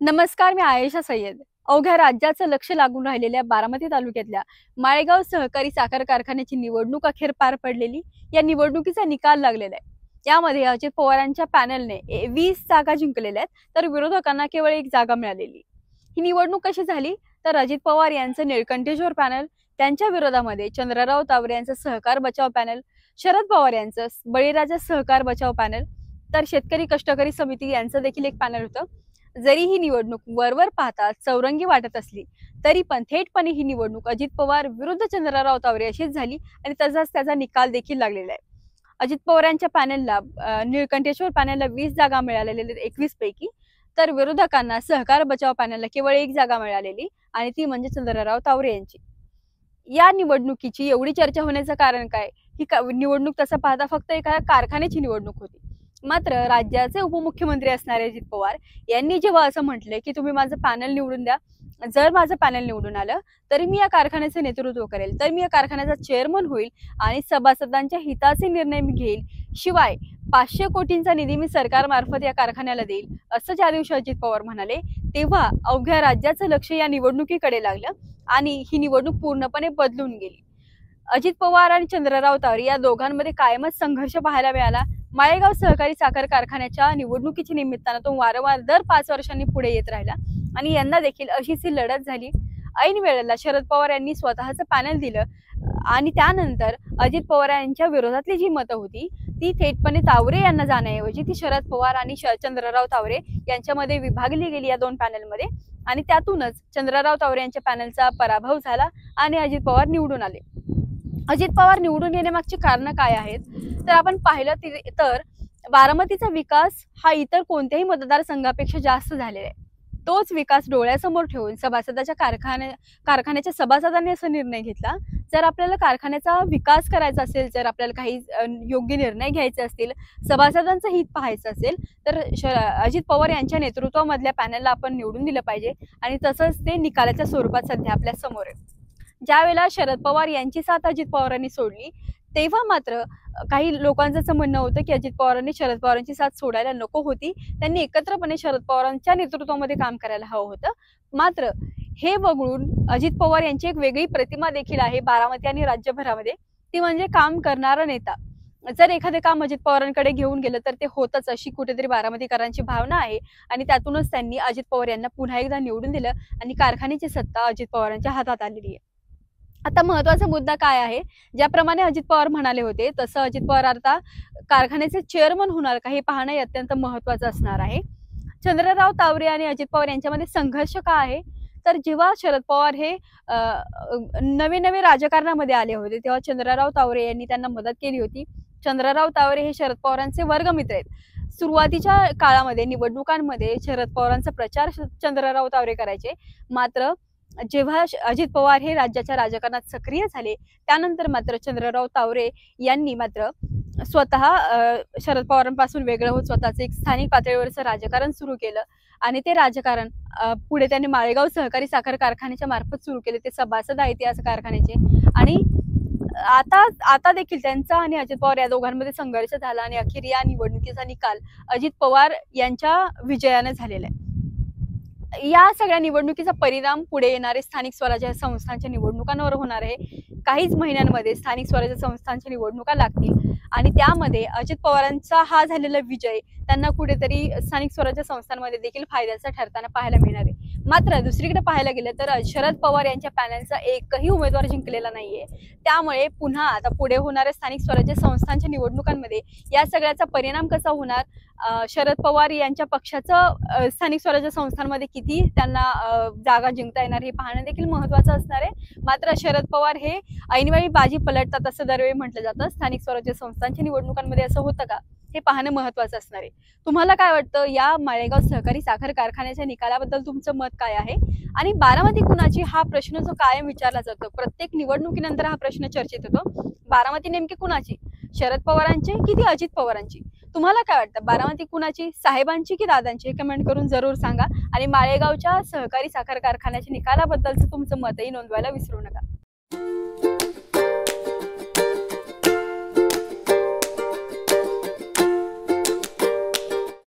नमस्कार, मी आयेशा सय्यद. अवघ्या राज्याचं लक्ष लागून राहिलेल्या बारामती तालुक्यातल्या माळेगाव सहकारी साखर कारखान्याची निवडणूक अखेर पार पडलेली. या निवडणुकीचा निकाल लागलेला आहे. यामध्ये अजित पवारांच्या पॅनलने 20 जागा जिंकलेल्या आहेत, तर विरोधकांना केवळ 1 जागा मिळालेली. ही निवडणूक कशी झाली तर अजित पवार यांचं निळकंठेश्वर पॅनल, त्यांच्या विरोधामध्ये चंद्रराव तावरे यांचं सहकार बचाव पॅनल, शरद पवार यांचं बळीराजा सहकार बचाव पॅनल, तर शेतकरी कष्टकरी समिती यांचं देखील एक पॅनल होतं. जरी ही निवडणूक वरवर पाहता चौरंगी वाटत असली तरी पण थेटपणे ही निवडणूक अजित पवार विरुद्ध चंद्रराव तावरे अशीच झाली आणि तसाच त्याचा निकाल देखील लागलेला आहे. अजित पवारांच्या पॅनलला निळकंठेश्वर पॅनलला 20 जागा मिळालेल्या 21 पैकी, तर विरोधकांना सहकार बचाव पॅनलला केवळ 1 जागा मिळालेली आणि ती म्हणजे चंद्रराव तावरे यांची. या निवडणुकीची एवढी चर्चा होण्याचं कारण काय? ही निवडणूक तसं पाहता फक्त एका कारखान्याची निवडणूक होती. मात्र राज्याचे उपमुख्यमंत्री असणारे अजित पवार यांनी जेव्हा असं म्हटले की तुम्ही माझं पॅनल निवडून द्या, जर माझं पॅनल निवडून आलं तरी मी या कारखान्याचे नेतृत्व करेल, तर मी या कारखान्याचा चेअरमन होईल आणि सभासदांच्या हिताचे निर्णय मी घेईल, शिवाय 500 कोटींचा निधी मी सरकारमार्फत या कारखान्याला देईल, असं ज्या दिवशी अजित पवार म्हणाले तेव्हा अवघ्या राज्याचं लक्ष या निवडणुकीकडे लागलं आणि ही निवडणूक पूर्णपणे बदलून गेली. अजित पवार आणि चंद्रराव तावरे या दोघांमध्ये कायमच संघर्ष पाहायला मिळाला. माळेगाव सहकारी साखर कारखान्याच्या निवडणुकीच्या निमित्तानं तो वारंवार दर 5 वर्षांनी पुढे येत राहिला आणि यंदा देखील अशीच ही लढत झाली. ऐन वेळेला शरद पवार यांनी स्वतःचं पॅनल दिलं आणि त्यानंतर अजित पवार यांच्या विरोधातली जी मतं होती ती थेटपणे तावरे यांना जाण्याऐवजी ती शरद पवार आणि चंद्रराव तावरे यांच्यामध्ये विभागली गेली या 2 पॅनलमध्ये आणि त्यातूनच चंद्रराव तावरे यांच्या पॅनलचा पराभव झाला आणि अजित पवार निवडून आले. अजित पवार निवडून येण्यामागची कारणं काय आहेत तर आपण पाहिलं तर बारामतीचा विकास हा इतर कोणत्याही मतदारसंघापेक्षा जास्त झालेला आहे. तोच विकास डोळ्यासमोर ठेवून सभासदाच्या कारखान्याच्या सभासदांनी असा निर्णय घेतला, जर आपल्याला कारखान्याचा विकास करायचा असेल, जर आपल्याला काही योग्य निर्णय घ्यायचे असतील, सभासदांचं हित पाहायचं असेल तर अजित पवार यांच्या नेतृत्वामधल्या पॅनलला आपण निवडून दिलं पाहिजे आणि तसंच ते निकालाच्या स्वरूपात सध्या आपल्या समोर आहे. ज्यावेळेला शरद पवार यांची साथ अजित पवारांनी सोडली तेव्हा मात्र काही लोकांचं असं म्हणणं होतं की अजित पवारांनी शरद पवारांची साथ सोडायला नको होती, त्यांनी एकत्रपणे शरद पवारांच्या नेतृत्वामध्ये काम करायला हवं होतं. मात्र हे बघून अजित पवार यांची एक वेगळी प्रतिमा देखील आहे बारामती आणि राज्यभरामध्ये, ती म्हणजे काम करणारा नेता. जर एखादे काम अजित पवारांकडे घेऊन गेलं तर ते होतच अशी कुठेतरी बारामतीकरांची भावना आहे आणि त्यातूनच त्यांनी अजित पवार यांना पुन्हा एकदा निवडून दिलं आणि कारखान्याची सत्ता अजित पवारांच्या हातात आलेली आहे. आता महत्वाचा मुद्दा काय आहे, ज्याप्रमाणे अजित पवार म्हणाले होते तसं अजित पवार आता कारखान्याचे चेअरमन होणार का हे पाहणं अत्यंत महत्वाचं असणार आहे. चंद्रराव तावरे आणि अजित पवार यांच्यामध्ये संघर्ष का आहे तर जेव्हा शरद पवार हे नवे नवे राजकारणामध्ये आले होते तेव्हा चंद्रराव तावरे यांनी त्यांना मदत केली होती. चंद्रराव तावरे हे शरद पवारांचे वर्गमित्र आहेत. सुरुवातीच्या काळामध्ये निवडणुकांमध्ये शरद पवारांचा प्रचार चंद्रराव तावरे करायचे. मात्र जेव्हा अजित पवार हे राज्याच्या राजकारणात सक्रिय झाले त्यानंतर मात्र चंद्रराव तावरे यांनी मात्र स्वतः शरद पवारांपासून वेगळं होत स्वतःचं एक स्थानिक पातळीवरचं राजकारण सुरू केलं आणि ते राजकारण पुढे त्यांनी माळेगाव सहकारी साखर कारखान्याच्या मार्फत सुरू केले. ते सभासद आहेत या कारखान्याचे आणि आता देखील त्यांचा आणि अजित पवार या दोघांमध्ये संघर्ष झाला आणि अखेर या निवडणुकीचा निकाल अजित पवार यांच्या विजयाने झालेला आहे. या सगळ्या निवडणुकीचा परिणाम पुढे येणारे स्थानिक स्वराज्य संस्थांच्या निवडणुकांवर होणार आहे. काहीच महिन्यांमध्ये स्थानिक स्वराज्य संस्थांच्या निवडणुका लागतील आणि त्यामध्ये अजित पवारांचा हा झालेला विजय त्यांना कुठेतरी स्थानिक स्वराज्य संस्थांमध्ये देखील फायद्याचा ठरताना पाहायला मिळणार आहे. मात्र दुसरीकडे पाहायला गेलं तर शरद पवार यांच्या पॅनलचा एकही उमेदवार जिंकलेला नाहीये. त्यामुळे पुन्हा आता पुढे होणाऱ्या स्थानिक स्वराज्य संस्थांच्या निवडणुकांमध्ये या सगळ्याचा परिणाम कसा होणार, शरद पवार यांच्या पक्षाचं स्थानिक स्वराज्य संस्थांमध्ये किती त्यांना जागा जिंकता येणार हे पाहणं देखील महत्वाचं असणार आहे. मात्र शरद पवार हे ऐनवेळी बाजी पलटतात असं दरवेळी म्हटलं जातं. स्थानिक स्वराज्य संस्थांच्या निवडणुकांमध्ये असं होतं का हे पाहणं महत्वाचं असणार आहे. तुम्हाला काय वाटतं या माळेगाव सहकारी साखर कारखान्याच्या निकालाबद्दल तुमचं मत काय आहे आणि बारामती कुणाची हा प्रश्न जो कायम विचारला जातो, प्रत्येक निवडणुकीनंतर हा प्रश्न चर्चेत येतो, बारामती नेमकी कुणाची, शरद पवारांची की ती अजित पवारांची? तुम्हाला काय वाटतं, बारामती कुणाची, साहेबांची की दादांची? हे कमेंट करून जरूर सांगा आणि माळेगावच्या सहकारी साखर कारखान्याच्या निकालाबद्दलचं तुमचं मतही नोंदवायला विसरू नका.